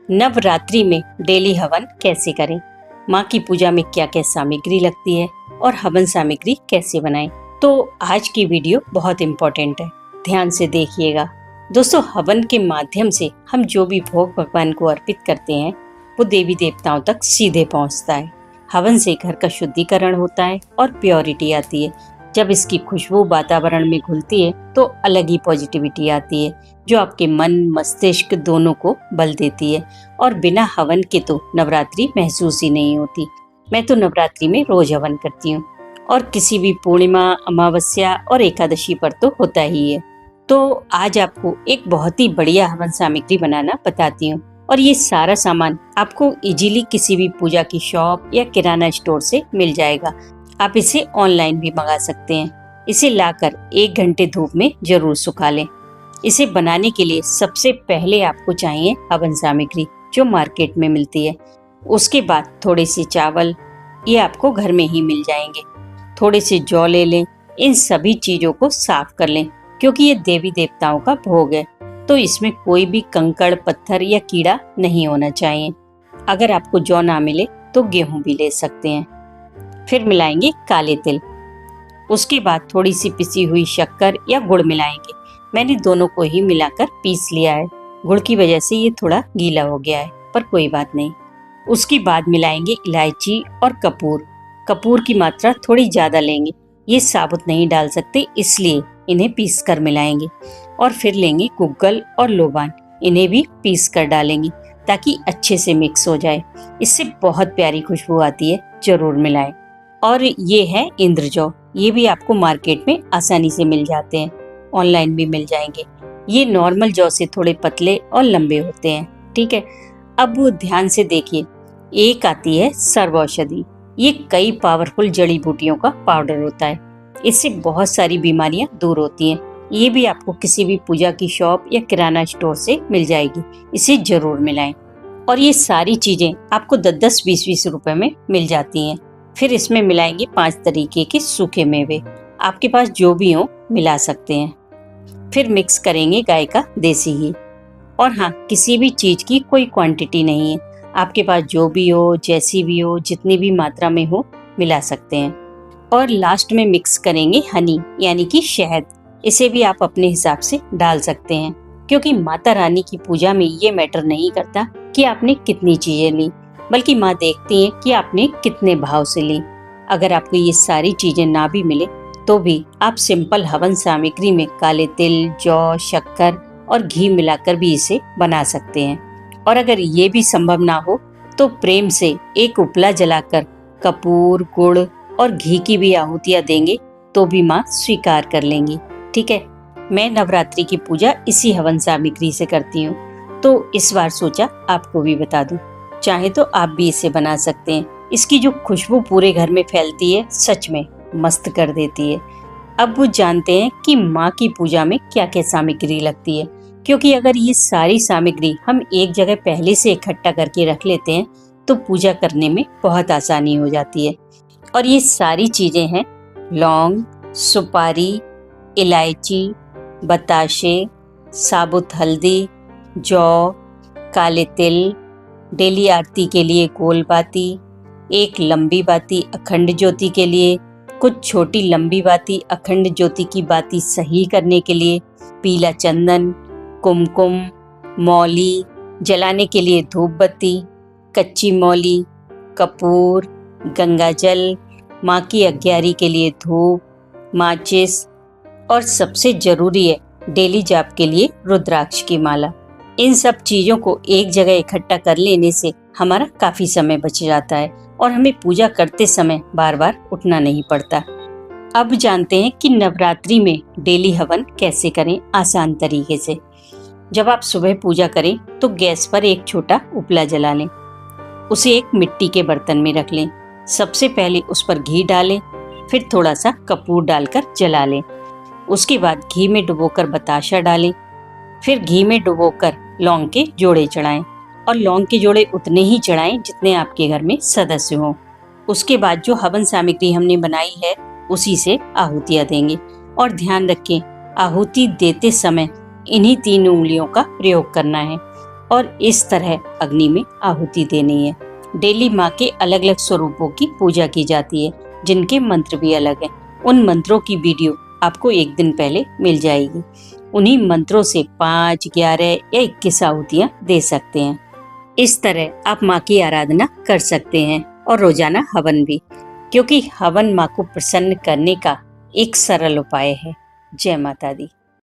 नवरात्रि में डेली हवन कैसे करें, माँ की पूजा में क्या क्या सामग्री लगती है और हवन सामग्री कैसे बनाएं। तो आज की वीडियो बहुत इम्पोर्टेंट है, ध्यान से देखिएगा। दोस्तों, हवन के माध्यम से हम जो भी भोग भगवान को अर्पित करते हैं वो देवी देवताओं तक सीधे पहुँचता है। हवन से घर का शुद्धिकरण होता है और प्योरिटी आती है। जब इसकी खुशबू वातावरण में घुलती है तो अलग ही पॉजिटिविटी आती है, जो आपके मन मस्तिष्क दोनों को बल देती है। और बिना हवन के तो नवरात्रि महसूस ही नहीं होती। मैं तो नवरात्रि में रोज हवन करती हूँ और किसी भी पूर्णिमा, अमावस्या और एकादशी पर तो होता ही है। तो आज आपको एक बहुत ही बढ़िया हवन सामग्री बनाना बताती हूँ और ये सारा सामान आपको इजीली किसी भी पूजा की शॉप या किराना स्टोर से मिल जाएगा। आप इसे ऑनलाइन भी मंगा सकते हैं। इसे लाकर 1 घंटे धूप में जरूर सुखा लें। इसे बनाने के लिए सबसे पहले आपको चाहिए हवन सामग्री, जो मार्केट में मिलती है। उसके बाद थोड़े से चावल, ये आपको घर में ही मिल जाएंगे। थोड़े से जौ ले लें। इन सभी चीजों को साफ कर लें, क्योंकि ये देवी देवताओं का भोग है, तो इसमें कोई भी कंकड़, पत्थर या कीड़ा नहीं होना चाहिए। अगर आपको जौ ना मिले तो गेहूं भी ले सकते हैं। फिर मिलाएंगे काले तिल। उसके बाद थोड़ी सी पिसी हुई शक्कर या गुड़ मिलाएंगे। मैंने दोनों को ही मिलाकर पीस लिया है। गुड़ की वजह से ये थोड़ा गीला हो गया है, पर कोई बात नहीं। उसके बाद मिलाएंगे इलायची और कपूर। कपूर की मात्रा थोड़ी ज्यादा लेंगे, ये साबुत नहीं डाल सकते, इसलिए इन्हें पीस कर मिलाएंगे। और फिर लेंगे गुग्गल और लोबान, इन्हें भी पीस कर डालेंगे ताकि अच्छे से मिक्स हो जाए। इससे बहुत प्यारी खुशबू आती है, जरूर मिलाएं। और ये है इंद्रजौ, ये भी आपको मार्केट में आसानी से मिल जाते हैं, ऑनलाइन भी मिल जाएंगे। ये नॉर्मल जौ से थोड़े पतले और लंबे होते हैं, ठीक है। अब ध्यान से देखिए, एक आती है सर्व औषधि। ये कई पावरफुल जड़ी बूटियों का पाउडर होता है। इससे बहुत सारी बीमारियां दूर होती हैं। ये भी आपको किसी भी पूजा की शॉप या किराना स्टोर से मिल जाएगी। इसे जरूर मिलाएं। और ये सारी चीजें आपको 10-10, 20-20 रुपए में मिल जाती हैं। फिर इसमें मिलाएंगे 5 तरीके के सूखे मेवे, आपके पास जो भी हो मिला सकते हैं। फिर मिक्स करेंगे गाय का देसी घी। और हाँ, किसी भी चीज की कोई क्वांटिटी नहीं है, आपके पास जो भी हो, जैसी भी हो, जितनी भी मात्रा में हो मिला सकते हैं। और लास्ट में मिक्स करेंगे हनी, यानी कि शहद। इसे भी आप अपने हिसाब से डाल सकते हैं, क्योंकि माता रानी की पूजा में ये मैटर नहीं करता कि आपने कितनी चीजें ली, बल्कि माँ देखती हैं कि आपने कितने भाव से ली। अगर आपको ये सारी चीजें ना भी मिले तो भी आप सिंपल हवन सामग्री में काले तिल, जौ, शक्कर और घी मिलाकर भी इसे बना सकते हैं। और अगर ये भी संभव ना हो तो प्रेम से एक उपला जलाकर कपूर, गुड़ और घी की भी आहुतियां देंगे तो भी माँ स्वीकार कर लेंगी, ठीक है। मैं नवरात्रि की पूजा इसी हवन सामग्री से करती हूँ, तो इस बार सोचा आपको भी बता दूं। चाहे तो आप भी इसे बना सकते हैं। इसकी जो खुशबू पूरे घर में फैलती है, सच में मस्त कर देती है। अब वो जानते हैं कि माँ की पूजा में क्या क्या सामग्री लगती है, क्योंकि अगर ये सारी सामग्री हम एक जगह पहले से इकट्ठा करके रख लेते हैं तो पूजा करने में बहुत आसानी हो जाती है। और ये सारी चीजें हैं लौंग, सुपारी, इलायची, बताशे, साबुत हल्दी, जौ, काले तिल, डेली आरती के लिए गोल बाती, एक लंबी बाती अखंड ज्योति के लिए, कुछ छोटी लंबी बाती अखंड ज्योति की बाती सही करने के लिए, पीला चंदन, कुमकुम, मौली, जलाने के लिए धूप बत्ती, कच्ची मौली, कपूर, गंगाजल, माँ की अग्यारी के लिए धूप, माचिस और सबसे जरूरी है डेली जाप के लिए रुद्राक्ष की माला। इन सब चीजों को एक जगह इकट्ठा कर लेने से हमारा काफी समय बच जाता है और हमें पूजा करते समय बार बार उठना नहीं पड़ता। अब जानते हैं कि नवरात्रि में डेली हवन कैसे करें आसान तरीके से। जब आप सुबह पूजा करें तो गैस पर एक छोटा उपला जला लें। उसे एक मिट्टी के बर्तन में रख लें। सबसे पहले उस पर घी डालें, फिर थोड़ा सा कपूर डालकर जला लें। उसके बाद घी में डुबोकर बताशा डालें। फिर घी में डुबोकर लौंग के जोड़े चढ़ाएं, और लौंग के जोड़े उतने ही चढ़ाएं जितने आपके घर में सदस्य हों। उसके बाद जो हवन सामग्री हमने बनाई है उसी से आहुतियां देंगे। और ध्यान रखें, आहुति देते समय इन्हीं 3 उंगलियों का प्रयोग करना है। और इस तरह अग्नि में आहुति देनी है। डेली माँ के अलग अलग स्वरूपों की पूजा की जाती है, जिनके मंत्र भी अलग हैं। उन मंत्रों की वीडियो आपको एक दिन पहले मिल जाएगी। उन्हीं मंत्रों से 5, 11 या 21 आहुतियाँ दे सकते हैं। इस तरह आप माँ की आराधना कर सकते हैं और रोजाना हवन भी, क्योंकि हवन माँ को प्रसन्न करने का एक सरल उपाय है। जय माता दी।